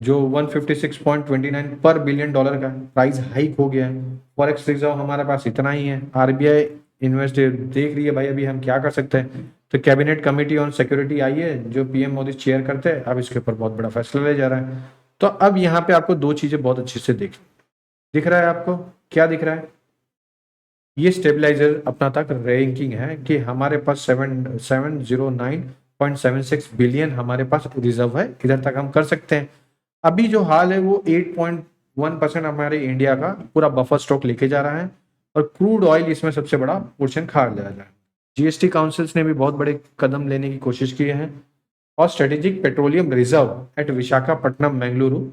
A: जो 156.29 पर बिलियन डॉलर का प्राइस हाइक हो गया है। फॉरेक्स रिजर्व हमारे पास इतना ही है। आरबीआई इन्वेस्ट देख रही है भाई अभी हम क्या कर सकते हैं। तो cabinet committee on security I है जो पीएम मोदी चेयर करते हैं, अब इसके ऊपर बहुत बड़ा फैसला लिया जा रहा है। तो अब यहाँ पे आपको दो चीजें बहुत अच्छे से दिख रहा है। आपको क्या दिख रहा है, ये स्टेबलाइजर अपना तक रैंकिंग है कि हमारे पास 709.76 बिलियन हमारे पास रिजर्व है, इधर तक हम कर सकते हैं। अभी जो हाल है वो 8.1% हमारे इंडिया का पूरा बफर स्टॉक लेके जा रहा है और क्रूड ऑयल इसमें सबसे बड़ा पोर्शन खा जा रहा है। जीएसटी काउंसिल्स ने भी बहुत बड़े कदम लेने की कोशिश की है और strategic petroleum reserve at Visakhapatnam Mangaluru,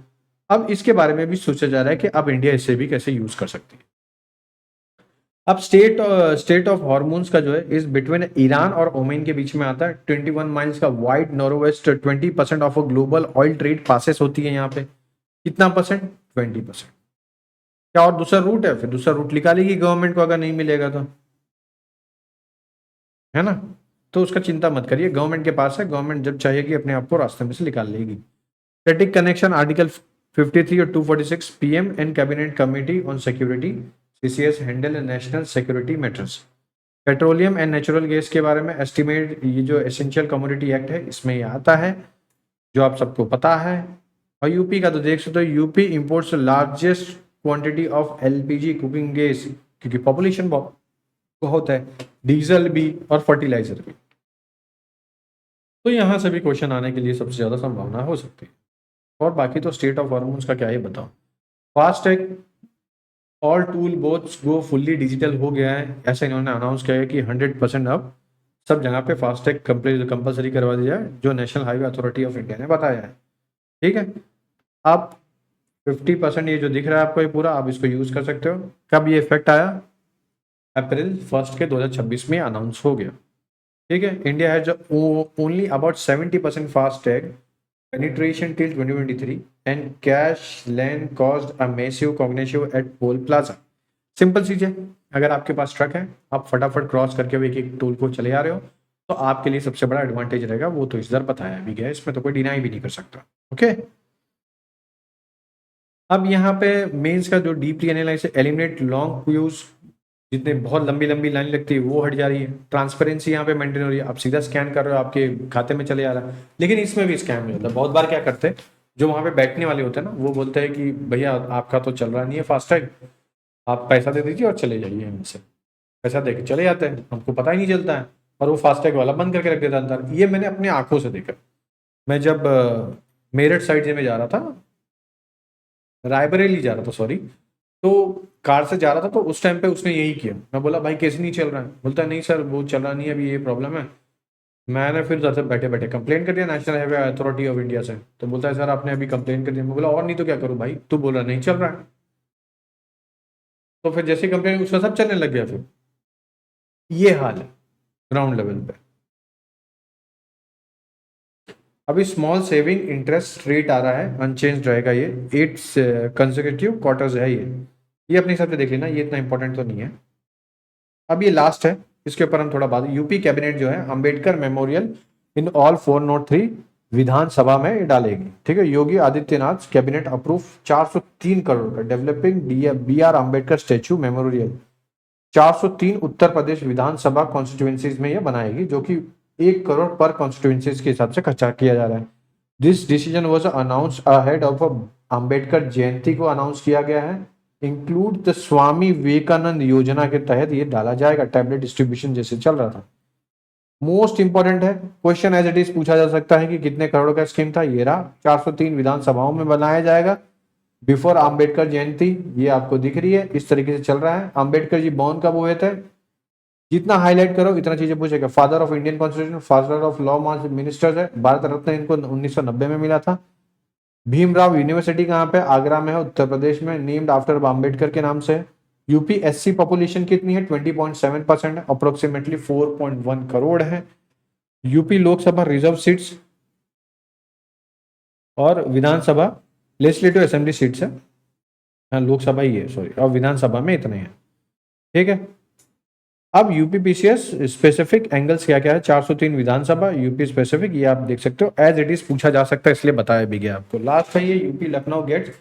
A: अब इसके बारे में भी सोचा जा रहा है कि अब इंडिया इसे भी कैसे यूज कर सकती है। अब स्टेट ऑफ हॉर्मोन्स का जो है इस बिटवीन ईरान और ओमान के बीच में आता है। 21 माइल्स का wide narrowest 20% of global oil trade passes होती है यहाँ पे। कितना परसेंट, 20%। क्या और दूसरा रूट है, फिर दूसरा रूट निकालेगी गवर्नमेंट को अगर नहीं मिलेगा तो, है ना। तो उसका चिंता मत करिए, गवर्नमेंट के पास है, गवर्नमेंट जब चाहेगी अपने आप को रास्ते में से निकाल लेगी। स्टैटिक कनेक्शन आर्टिकल 53 और 246 PM and cabinet committee on security CCS handle national security matters. Petroleum and natural gas के बारे में एस्टिमेट, ये जो एसेंशियल कमोडिटी एक्ट है इसमें ये आता है जो आप सबको पता है। और यूपी का तो देख सकते हो, UP imports largest quantity of LPG cooking gas, क्योंकि पॉपुलेशन बहुत है, डीजल भी और फर्टिलाइजर भी। तो यहाँ से भी क्वेश्चन आने के लिए सबसे ज़्यादा संभावना हो सकती है। और बाकी तो स्टेट ऑफ हॉर्मोन्स का क्या ही बताओ। फास्टैग ऑल टूल बोट्स गो फुल्ली डिजिटल हो गया है, ऐसा इन्होंने अनाउंस किया है कि 100% अब सब जगह पे फास्टैग कंपलसरी करवा दिया है, जो national highway authority of India ने बताया है। ठीक है, अब 50% ये जो दिख रहा है आपको ये पूरा, आप इसको यूज कर सकते हो। कब ये इफेक्ट आया, अप्रैल 1 के 2026 में अनाउंस हो गया। ठीक है, India has only about 70% FASTag penetration till 2023 and cash lane caused a massive cognitive at toll plaza। Simple चीज है, अगर आपके पास ट्रक है आप फटाफट क्रॉस करके एक एक टोल को चले आ रहे हो तो आपके लिए सबसे बड़ा एडवांटेज रहेगा, वो तो इस दर बताया भी गया, इसमें तो कोई डिनाई भी नहीं कर सकता। ओके, अब यहाँ पे मेंस का जो deeply analyse eliminate long queues, जितने बहुत लंबी लंबी लाइन लगती है वो हट जा रही है। ट्रांसपेरेंसी यहाँ पे मेंटेन हो रही है, आप सीधा स्कैन कर रहे हो आपके खाते में चले आ रहा है। लेकिन इसमें भी स्कैम नहीं होता, बहुत बार क्या करते हैं जो वहाँ पे बैठने वाले होते हैं ना, वो बोलते हैं कि भैया आपका तो चल रहा नहीं है फास्टैग, आप पैसा दे दीजिए और चले जाइए, यहाँ से पैसा दे के चले जाते हैं, हमको पता ही नहीं चलता है, और वो फास्टैग वाला बंद करके रख देता अंदर। ये मैंने अपनी आंखों से देखा। मैं जब मेरठ साइड से में जा रहा था, रायबरेली जा रहा था सॉरी, तो कार से जा रहा था तो उस टाइम पे उसने यही किया। मैं बोला भाई कैसे नहीं चल रहा है, बोलता है नहीं सर वो चल रहा नहीं है, अभी ये प्रॉब्लम है। मैंने फिर जैसे बैठे बैठे कंप्लेन कर दिया national highway authority of India से, तो बोलता है सर आपने अभी कंप्लेन कर दिया। मैं बोला और नहीं तो क्या करूँ भाई, तू बोल रहा नहीं चल रहा है। तो फिर जैसे कंप्लेन उसका सब चलने लग गया। फिर ये हाल है ग्राउंड लेवल पे। अभी स्मॉल सेविंग इंटरेस्ट रेट आ रहा है, अनचेंज रहेगा ये, 8 कंसेक्यूटिव क्वार्टर्स है ये अपने हिसाब से देख लेना, ये इतना इंपॉर्टेंट तो नहीं है। अब ये लास्ट है, इसके ऊपर हम थोड़ा बात, यूपी कैबिनेट जो है अंबेडकर मेमोरियल इन ऑल 403 विधानसभा में डालेगी। ठीक है, योगी आदित्यनाथ कैबिनेट अप्रूव 403 करोड़ का developing BR Ambedkar statue memorial 403 Uttar Pradesh विधानसभा कॉन्स्टिट्यूएंसीज में यह बनाएगी, जो कि 1 करोड़ पर कॉन्स्टिट्यूएंसीज के हिसाब से खर्चा किया जा रहा है। This decision was announced ahead of Ambedkar Jayanti को अनाउंस किया गया है। इंक्लूड द स्वामी विवेकानंद योजना के तहत ये डाला जाएगा, टैबलेट डिस्ट्रीब्यूशन जैसे चल रहा था। मोस्ट इंपॉर्टेंट है, क्वेश्चन एज इट इज पूछा जा सकता है कि कितने करोड़ का स्कीम था, ये रहा 403 विधानसभाओं में बनाया जाएगा बिफोर अंबेडकर जयंती। ये आपको दिख रही है, इस तरीके से चल रहा है। अंबेडकर जी बॉर्न कब हुए थे, जितना हाईलाइट करो इतना चीजें पूछेगा। Father of Indian constitution, father of law ministers है, भारत रत्न इनको 1990 में मिला था। भीमराव यूनिवर्सिटी कहाँ पे, आगरा में है उत्तर प्रदेश में, नेम्ड आफ्टर अंबेडकर के नाम से। यूपी एससी पॉपुलेशन कितनी है, 20.7% है, अप्रोक्सीमेटली 4.1 करोड़ है। यूपी लोकसभा रिजर्व सीट्स और विधानसभा लेजिस्लेटिव असेंबली सीट्स है। हाँ लोकसभा ही है सॉरी, और विधानसभा में इतने हैं। ठीक है, अब यूपी पीसीएस स्पेसिफिक एंगल्स क्या क्या है, 403 विधानसभा, यूपी स्पेसिफिक ये आप देख सकते हो, एज इट इज पूछा जा सकता है इसलिए बताया भी गया आपको। लास्ट है ये UP Lucknow gets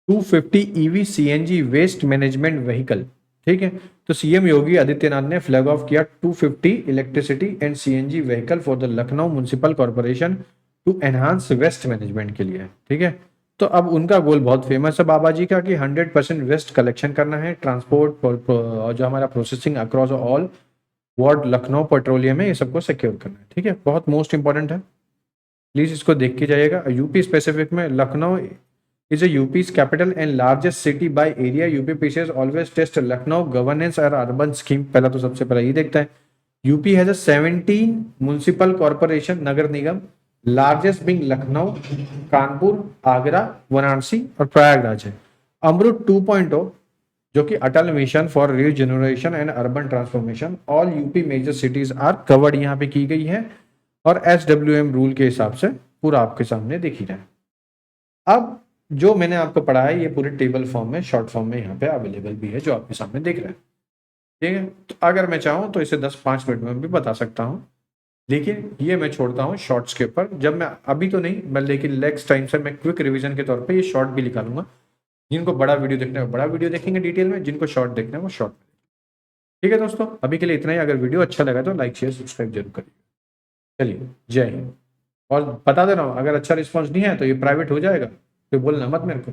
A: 250 EV CNG waste management vehicle. ठीक है, तो सीएम योगी आदित्यनाथ ने फ्लैग ऑफ किया 250 electricity and CNG vehicle for the Lucknow municipal corporation to enhance waste management के लिए। ठीक है, तो अब उनका गोल बहुत फेमस है बाबा जी का कि 100% वेस्ट कलेक्शन करना है, ट्रांसपोर्ट और जो हमारा processing across all ward Lucknow petroleum है, ये सबको सिक्योर करना है। ठीक है, बहुत मोस्ट इंपॉर्टेंट है, प्लीज इसको देख के जाइएगा। यूपी स्पेसिफिक में Lucknow is a UP's capital and largest city by area. UP PCS always test Lucknow governance और urban scheme। पहला तो सबसे पहला ये देखता है, यूपी हैज 17 म्युनिसिपल कॉर्पोरेशन नगर निगम, लार्जेस्ट बिंग लखनऊ, कानपुर, आगरा, वाराणसी और प्रयागराज है। अमृत 2.0 जो कि Atal mission for regeneration and urban transformation, all UP major cities are covered यहाँ पे की गई है, और SWM रूल के हिसाब से पूरा आपके सामने दिख ही रहा है। अब जो मैंने आपको पढ़ा है ये पूरे टेबल फॉर्म में, शॉर्ट फॉर्म में यहाँ पे अवेलेबल भी है, जो आपके सामने दिख रहा है। ठीक है, तो अगर मैं चाहूँ तो इसे 10-5 मिनट में भी बता सकता हूँ, लेकिन ये मैं छोड़ता हूँ शॉर्ट्स के ऊपर। जब मैं अभी तो नहीं मैं, लेकिन नेक्स्ट टाइम से मैं क्विक रिवीजन के तौर पे ये शॉर्ट भी निकालूंगा। जिनको बड़ा वीडियो देखना है बड़ा वीडियो देखेंगे डिटेल में, जिनको शॉर्ट देखना है वो शॉर्ट। ठीक है दोस्तों, अभी के लिए इतना ही। अगर वीडियो अच्छा लगा तो लाइक शेयर सब्सक्राइब जरूर करिए। चलिए, जय हिंद। और बता दे रहा हूँ, अगर अच्छा रिस्पॉन्स नहीं है तो ये प्राइवेट हो जाएगा, तो बोलना मत मेरे को।